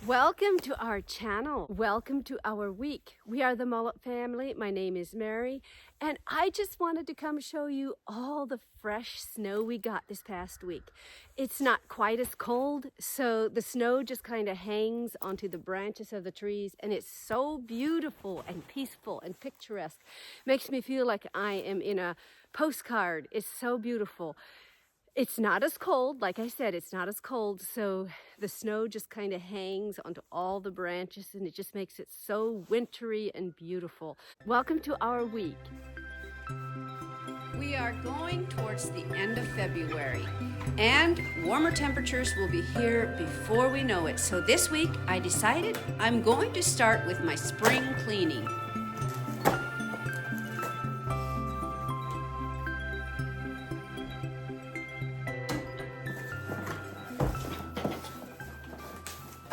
Welcome to our channel. Welcome to our week. We are the Mullet family. My name is Mary, and I just wanted to come show you all the fresh snow we got this past week. It's not quite as cold, so the snow just kind of hangs onto the branches of the trees, and it's so beautiful and peaceful and picturesque. Makes me feel like I am in a postcard. It's so beautiful. It's not as cold, like I said, it's not as cold, so the snow just kind of hangs onto all the branches and it just makes it so wintry and beautiful. Welcome to our week. We are going towards the end of February and warmer temperatures will be here before we know it. So this week I decided I'm going to start with my spring cleaning.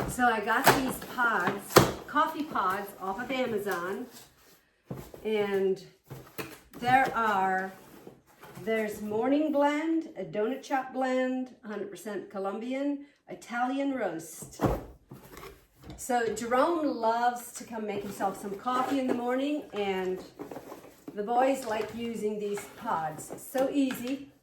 So I got these pods, coffee pods, off of Amazon, and there's morning blend, a donut shop blend, 100% Colombian, Italian roast. So Jerome loves to come make himself some coffee in the morning, and the boys like using these pods. It's so easy.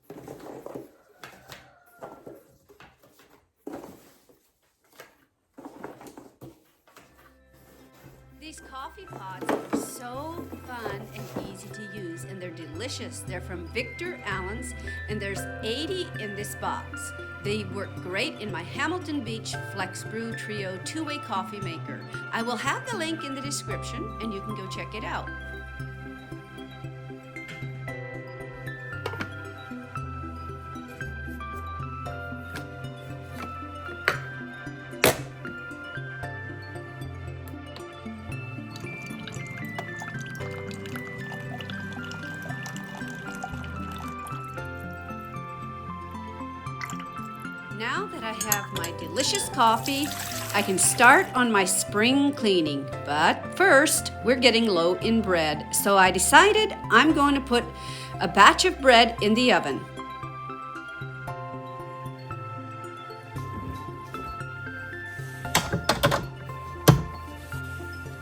These coffee pods are so fun and easy to use, and they're delicious. They're from Victor Allen's, and there's 80 in this box. They work great in my Hamilton Beach FlexBrew Trio two-way coffee maker. I will have the link in the description, and you can go check it out. Now that I have my delicious coffee, I can start on my spring cleaning. But first, we're getting low in bread. So I decided I'm going to put a batch of bread in the oven.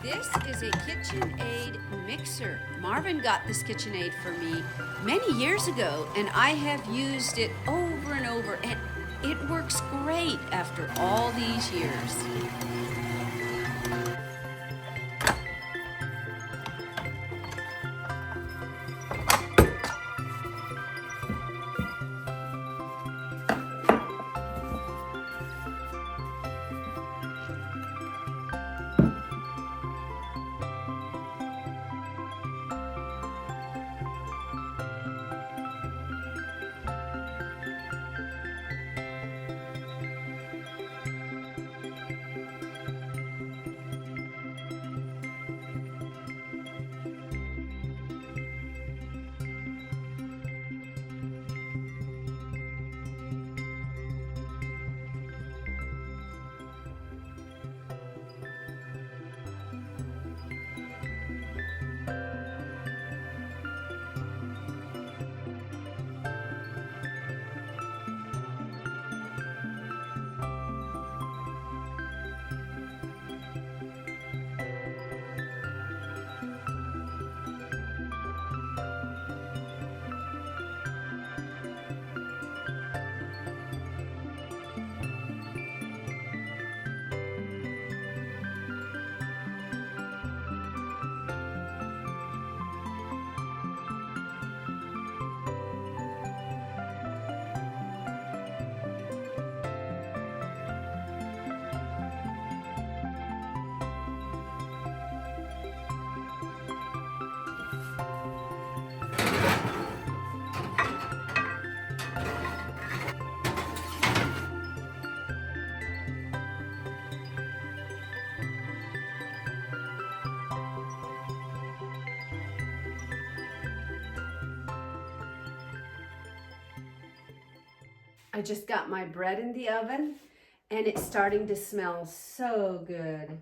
This is a KitchenAid mixer. Marvin got this KitchenAid for me many years ago, and I have used it over and over, and it works great after all these years. I just got my bread in the oven and it's starting to smell so good.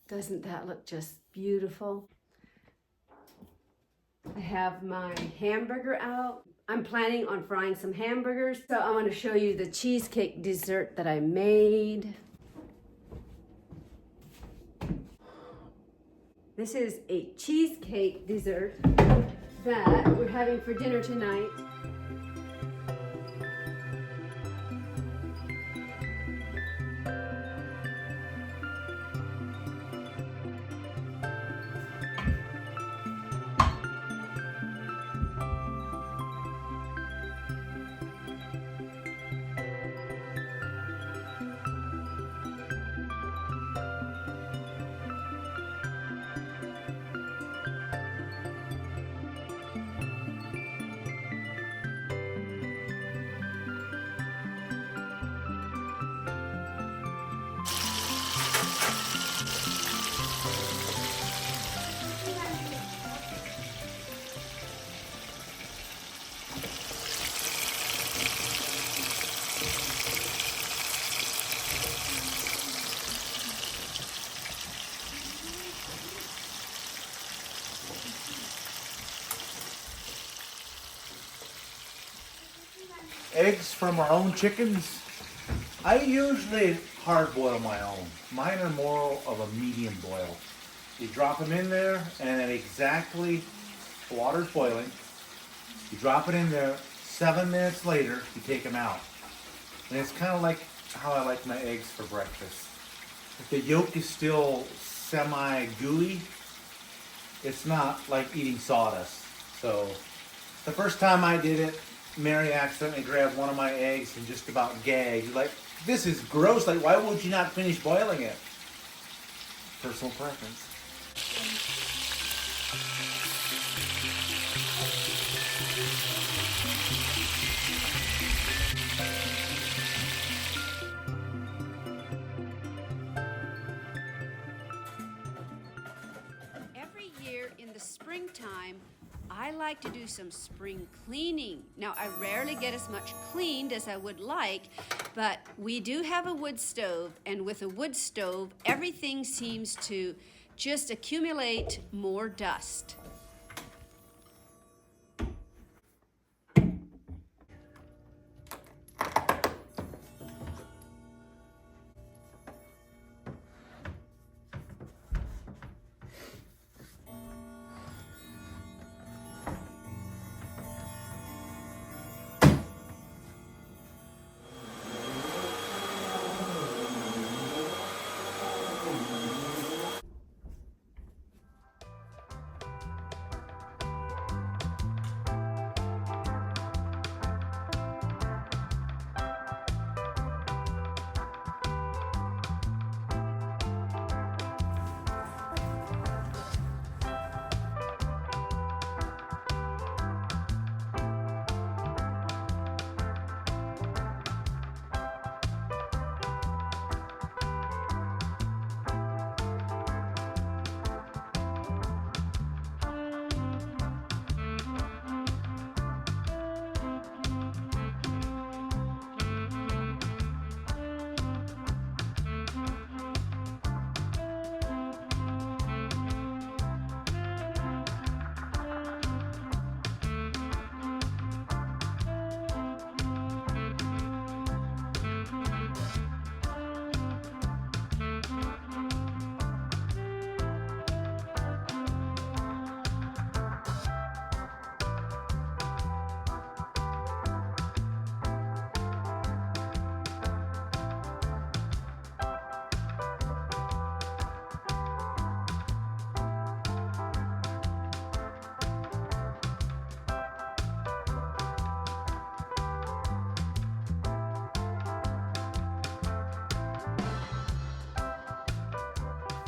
Doesn't that look just beautiful? I have my hamburger out. I'm planning on frying some hamburgers, so I want to show you the cheesecake dessert that I made. This is a cheesecake dessert that we're having for dinner tonight. Eggs from our own chickens. I usually hard boil my own. Mine are more of a medium boil. You drop them in there and then exactly, the water's boiling. You drop it in there, 7 minutes later, you take them out. And it's kind of like how I like my eggs for breakfast. If the yolk is still semi-gooey, it's not like eating sawdust. So the first time I did it, Mary accidentally grabbed one of my eggs and just about gagged. Like, this is gross. Like, why would you not finish boiling it? Personal preference. Every year in the springtime, I like to do some spring cleaning. Now, I rarely get as much cleaned as I would like, but we do have a wood stove, and with a wood stove, everything seems to just accumulate more dust.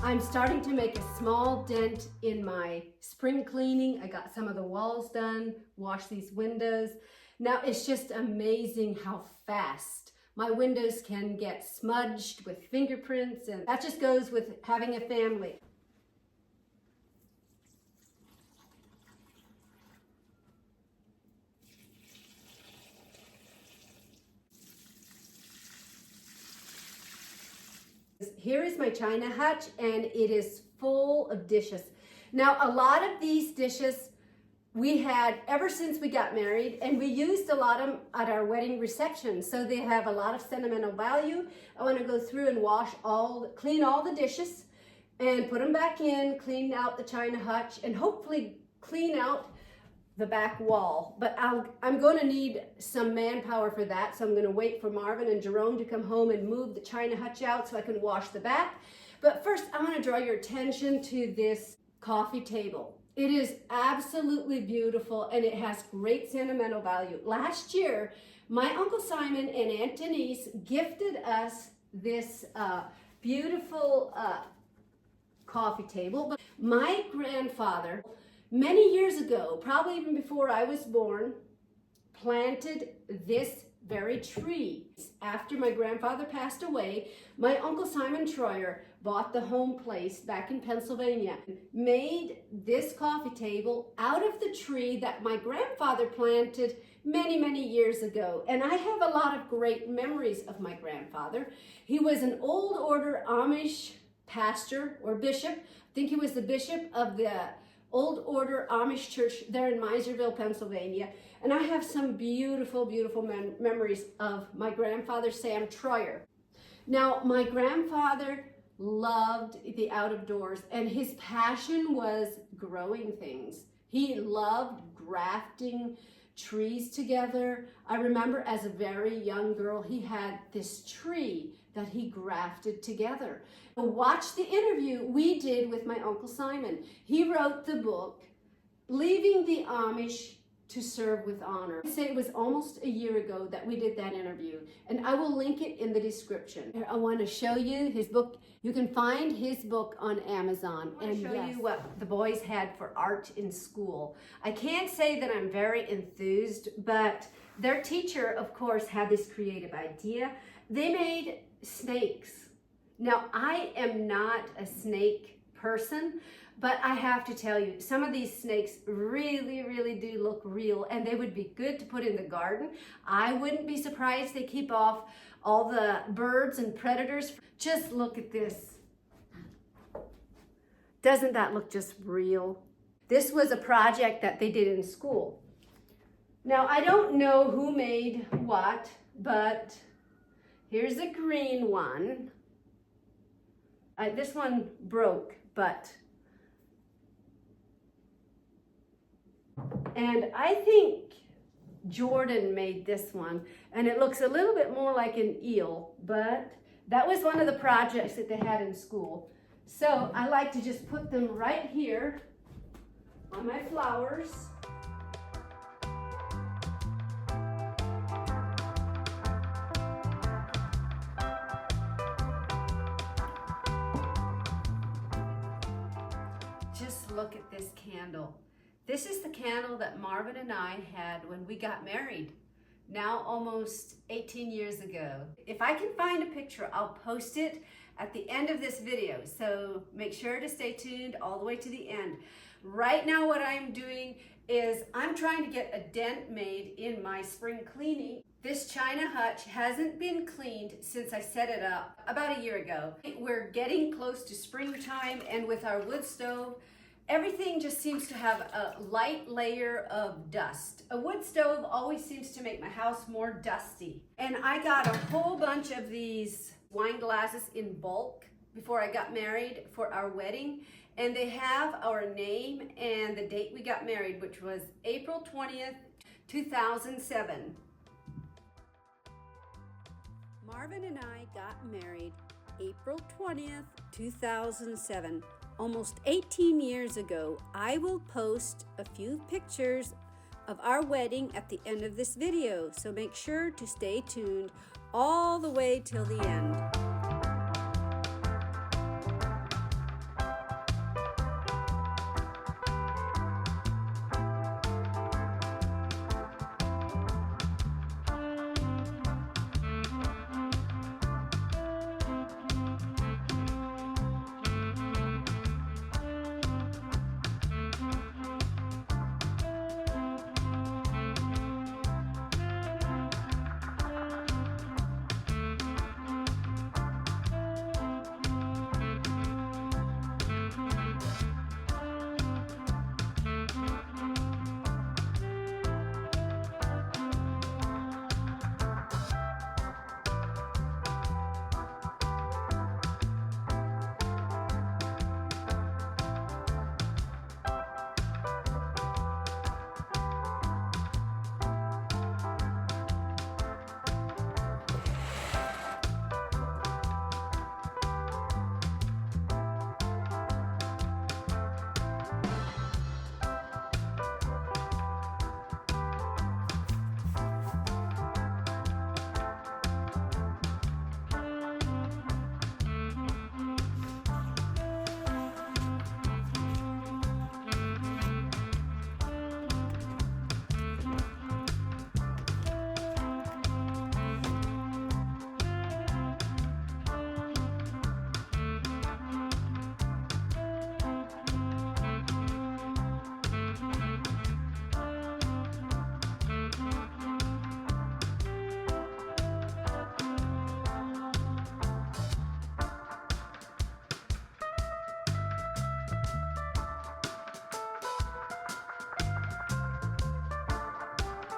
I'm starting to make a small dent in my spring cleaning. I got some of the walls done, washed these windows. Now it's just amazing how fast my windows can get smudged with fingerprints, and that just goes with having a family. Here is my china hutch, and it is full of dishes. Now, a lot of these dishes we had ever since we got married, and we used a lot of them at our wedding reception, so they have a lot of sentimental value. I want to go through and clean all the dishes and put them back in, clean out the china hutch, and hopefully clean out the back wall. But I'm going to need some manpower for that, so I'm going to wait for Marvin and Jerome to come home and move the china hutch out so I can wash the back. But first, I want to draw your attention to this coffee table. It is absolutely beautiful, and it has great sentimental value. Last year, my Uncle Simon and Aunt Denise gifted us this beautiful coffee table. But my grandfather, many years ago, probably even before I was born, planted this very tree. After my grandfather passed away, my Uncle Simon Troyer bought the home place back in Pennsylvania, made this coffee table out of the tree that my grandfather planted many, many years ago. And I have a lot of great memories of my grandfather. He was an old order Amish pastor or bishop. I think he was the bishop of the Old Order Amish Church there in Miserville, Pennsylvania. And I have some beautiful, beautiful memories of my grandfather, Sam Troyer. Now, my grandfather loved the out of doors, and his passion was growing things. He loved grafting trees together. I remember as a very young girl, he had this tree that he grafted together. Watch the interview we did with my Uncle Simon. He wrote the book, Leaving the Amish to Serve with Honor. I'd say it was almost a year ago that we did that interview, and I will link it in the description. I want to show you his book. You can find his book on Amazon and show you what the boys had for art in school. I can't say that I'm very enthused, but their teacher, of course, had this creative idea. They made snakes. Now, I am not a snake person, but I have to tell you, some of these snakes really, really do look real, and they would be good to put in the garden. I wouldn't be surprised they keep off all the birds and predators. Just look at this. Doesn't that look just real? This was a project that they did in school. Now, I don't know who made what, but here's a green one. This one broke, and I think Jordan made this one, and it looks a little bit more like an eel, but that was one of the projects that they had in school. So I like to just put them right here on my flowers. Just look at this candle. This is the candle that Marvin and I had when we got married, now almost 18 years ago. If I can find a picture, I'll post it at the end of this video, so make sure to stay tuned all the way to the end. Right now what I'm doing is I'm trying to get a dent made in my spring cleaning. This china hutch hasn't been cleaned since I set it up about a year ago. We're getting close to springtime, and with our wood stove, everything just seems to have a light layer of dust. A wood stove always seems to make my house more dusty. And I got a whole bunch of these wine glasses in bulk before I got married for our wedding. And they have our name and the date we got married, which was April 20th, 2007. Marvin and I got married April 20th, 2007. Almost 18 years ago. I will post a few pictures of our wedding at the end of this video, so make sure to stay tuned all the way till the end.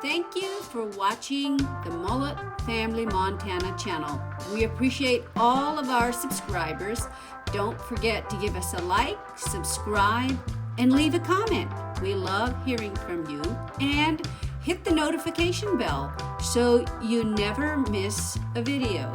Thank you for watching the Mullet Family Montana channel. We appreciate all of our subscribers. Don't forget to give us a like, subscribe, and leave a comment. We love hearing from you. And hit the notification bell so you never miss a video.